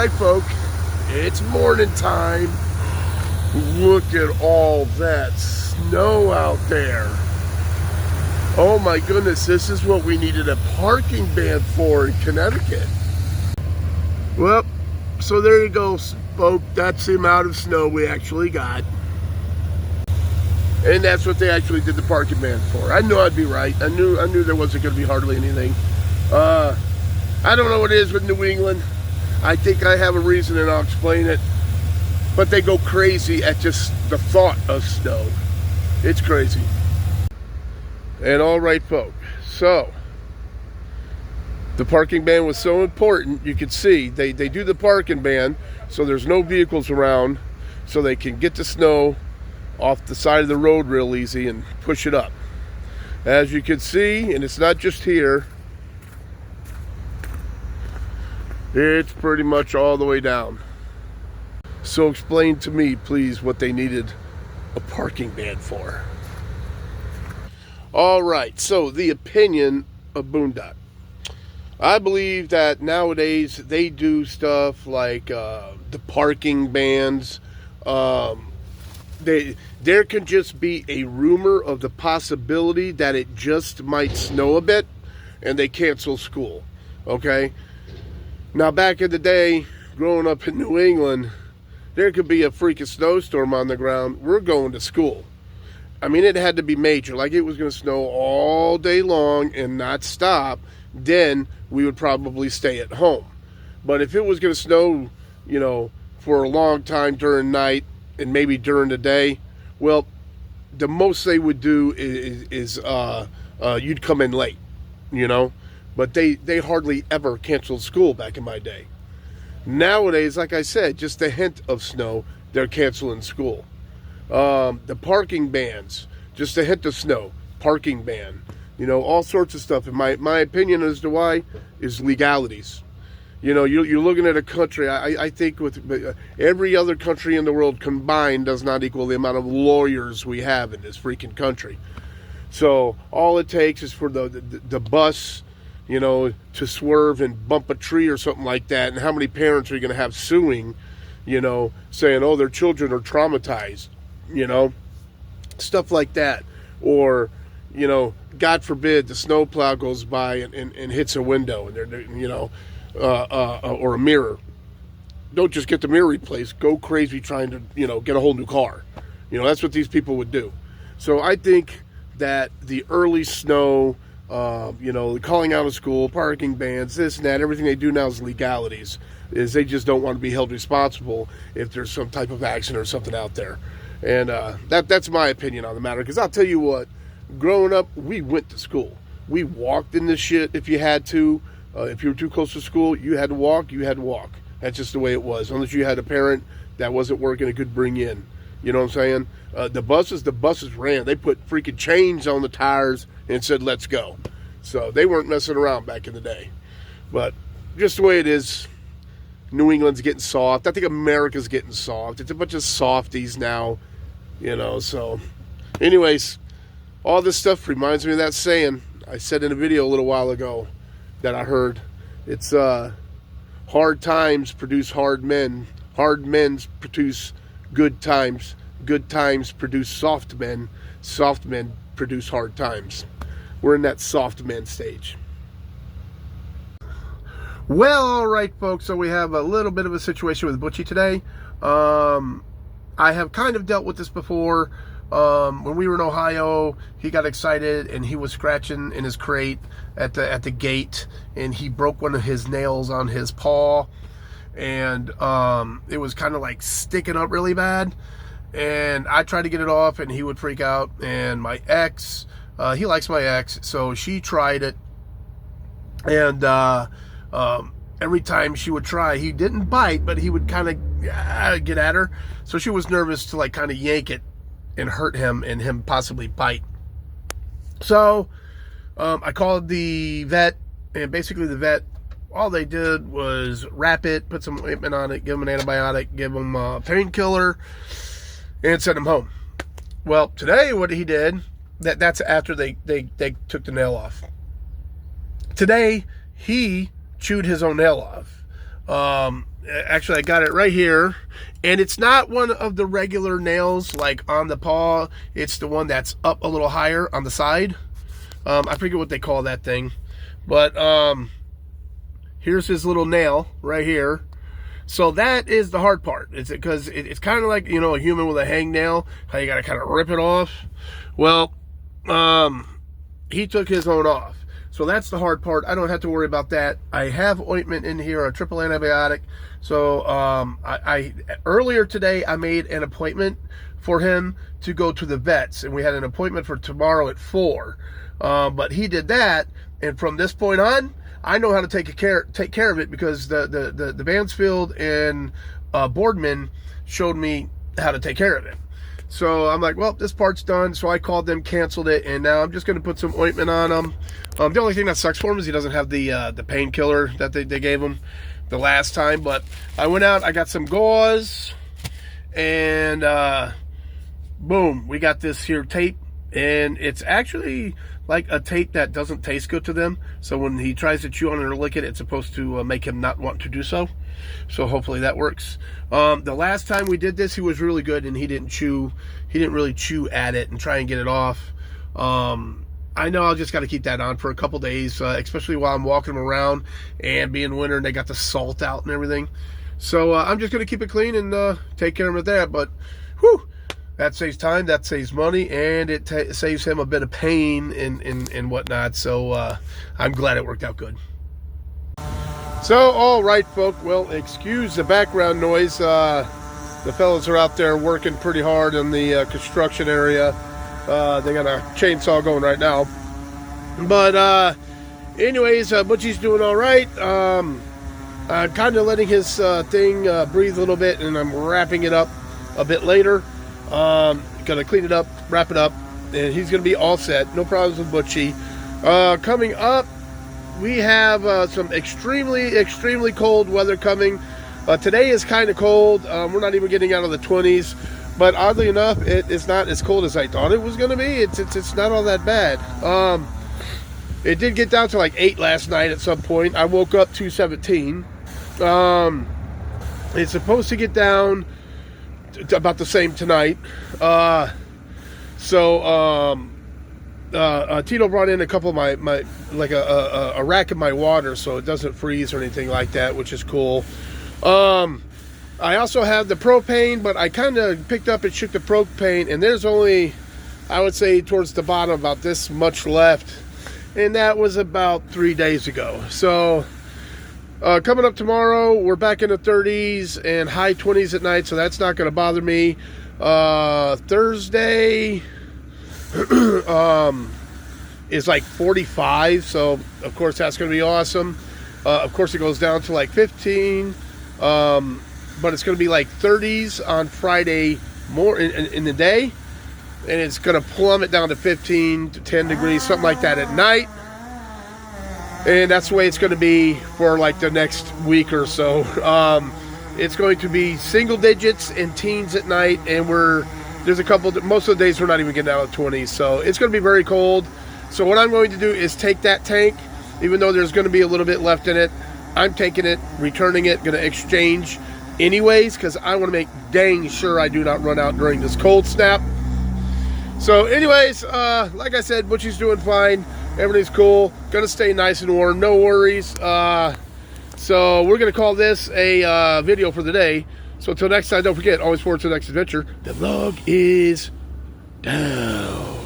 right, folk, it's morning time. Look at all that snow out there. Oh my goodness, this is what we needed a parking ban for in Connecticut. Well, so there you go, folk. That's the amount of snow we actually got. And that's what they actually did the parking ban for. I knew I'd be right. I knew there wasn't going to be hardly anything. I don't know what it is with New England. I think I have a reason and I'll explain it. But they go crazy at just the thought of snow. It's crazy. And all right, folk. So, the parking ban was so important. You could see they do the parking ban so there's no vehicles around, so they can get the snow off the side of the road real easy and push it up. As you can see, and it's not just here, it's pretty much all the way down. So explain to me, please, what they needed a parking ban for. All right, so the opinion of Boondock. I believe that nowadays they do stuff like the parking bans. There can just be a rumor of the possibility that it just might snow a bit, and they cancel school. Okay? Now, back in the day, growing up in New England, there could be a freaking snowstorm on the ground. We're going to school. I mean, it had to be major. Like, it was going to snow all day long and not stop. Then we would probably stay at home. But if it was going to snow, for a long time during night and maybe during the day, well, the most they would do is you'd come in late, But they hardly ever canceled school back in my day. Nowadays, like I said, just a hint of snow, they're canceling school. The parking bans, just a hint of snow, parking ban. All sorts of stuff. And my opinion as to why is legalities. You're looking at a country, I think with every other country in the world combined does not equal the amount of lawyers we have in this freaking country. So all it takes is for the bus, to swerve and bump a tree or something like that. And how many parents are you going to have suing, saying, oh, their children are traumatized, stuff like that. Or, God forbid the snowplow goes by and hits a window and they're or a mirror. Don't just get the mirror replaced. Go crazy trying to, get a whole new car. That's what these people would do. So I think that the early snow, calling out of school, parking bans, this and that, everything they do now is legalities. Is they just don't want to be held responsible if there's some type of accident or something out there. And that's my opinion on the matter. Because I'll tell you what, growing up, we went to school. We walked in this shit if you had to. If you were too close to school, you had to walk. That's just the way it was. Unless you had a parent that wasn't working and could bring in. You know what I'm saying? The buses ran. They put freaking chains on the tires and said, let's go. So they weren't messing around back in the day. But just the way it is, New England's getting soft. I think America's getting soft. It's a bunch of softies now, So anyways, all this stuff reminds me of that saying I said in a video a little while ago that I heard. It's hard times produce hard men. Hard men produce good times. Good times produce soft men. Soft men produce hard times. We're in that soft men stage. Well, all right, folks. So we have a little bit of a situation with Butchie today. I have kind of dealt with this before. When we were in Ohio, he got excited and he was scratching in his crate at the gate, and he broke one of his nails on his paw, and it was kind of like sticking up really bad. And I tried to get it off, and he would freak out. And my ex, he likes my ex, so she tried it, and every time she would try, he didn't bite, but he would kind of get at her. So she was nervous to like kind of yank it and hurt him and him possibly bite. So I called the vet, and basically the vet, all they did was wrap it, put some ointment on it, give him an antibiotic, give him a painkiller, and send him home. Well, today what he did, that's after they took the nail off. Today he chewed his own nail off. Actually, I got it right here. And it's not one of the regular nails like on the paw. It's the one that's up a little higher on the side. I forget what they call that thing. But here's his little nail right here. So that is the hard part. It's because it's kind of like, you know, a human with a hangnail, how you got to kind of rip it off. Well, he took his own off. So that's the hard part. I don't have to worry about that. I have ointment in here, a triple antibiotic. So I earlier today, I made an appointment for him to go to the vets. And we had an appointment for tomorrow at 4. But he did that. And from this point on, I know how to take care of it because the Mansfield and Boardman showed me how to take care of it. So I'm like, well, this part's done. So I called them, canceled it, and now I'm just going to put some ointment on him. The only thing that sucks for him is he doesn't have the painkiller that they gave him the last time. But I went out, I got some gauze, and boom, we got this here tape. And it's actually like a tape that doesn't taste good to them. So when he tries to chew on it or lick it, it's supposed to make him not want to do so. So hopefully that works. The last time we did this, he was really good and he didn't chew. He didn't really chew at it and try and get it off. I know I'll just got to keep that on for a couple days, especially while I'm walking him around and being winter and they got the salt out and everything. So I'm just going to keep it clean and take care of it there. But whew, that saves time, that saves money, and it saves him a bit of pain and whatnot. So I'm glad it worked out good. So, all right, folk. Well, excuse the background noise. The fellas are out there working pretty hard in the construction area. They got a chainsaw going right now. But anyways, Butchie's doing all right. Kind of letting his thing breathe a little bit, and I'm wrapping it up a bit later. Gonna clean it up, wrap it up, and he's gonna be all set. No problems with Butchie. Coming up, we have some extremely cold weather coming. Today is kind of cold. We're not even getting out of the 20s, but oddly enough, it is not as cold as I thought it was gonna be. It's not all that bad. It did get down to like 8 last night at some point. I woke up to 17. It's supposed to get down about the same tonight. Tito brought in a couple of my like a rack of my water so it doesn't freeze or anything like that, which is cool. I also have the propane, but I kind of picked up and shook the propane, and there's only, I would say, towards the bottom about this much left, and that was about 3 days ago. So coming up tomorrow, we're back in the 30s and high 20s at night, so that's not going to bother me. Thursday is like 45, so of course that's going to be awesome. Of course it goes down to like 15, but it's going to be like 30s on Friday more in the day, and it's going to plummet down to 15 to 10 degrees, something like that at night. And that's the way it's going to be for like the next week or so. It's going to be single digits and teens at night, and there's a couple, most of the days we're not even getting out of 20s, so it's going to be very cold. So what I'm going to do is take that tank, even though there's going to be a little bit left in it, I'm taking it, returning it, going to exchange anyways, because I want to make dang sure I do not run out during this cold snap. So anyways, like I said, Butchie's doing fine. Everything's cool. Gonna stay nice and warm. No worries. So we're gonna call this a video for the day. So until next time, don't forget, always forward to the next adventure. The vlog is down.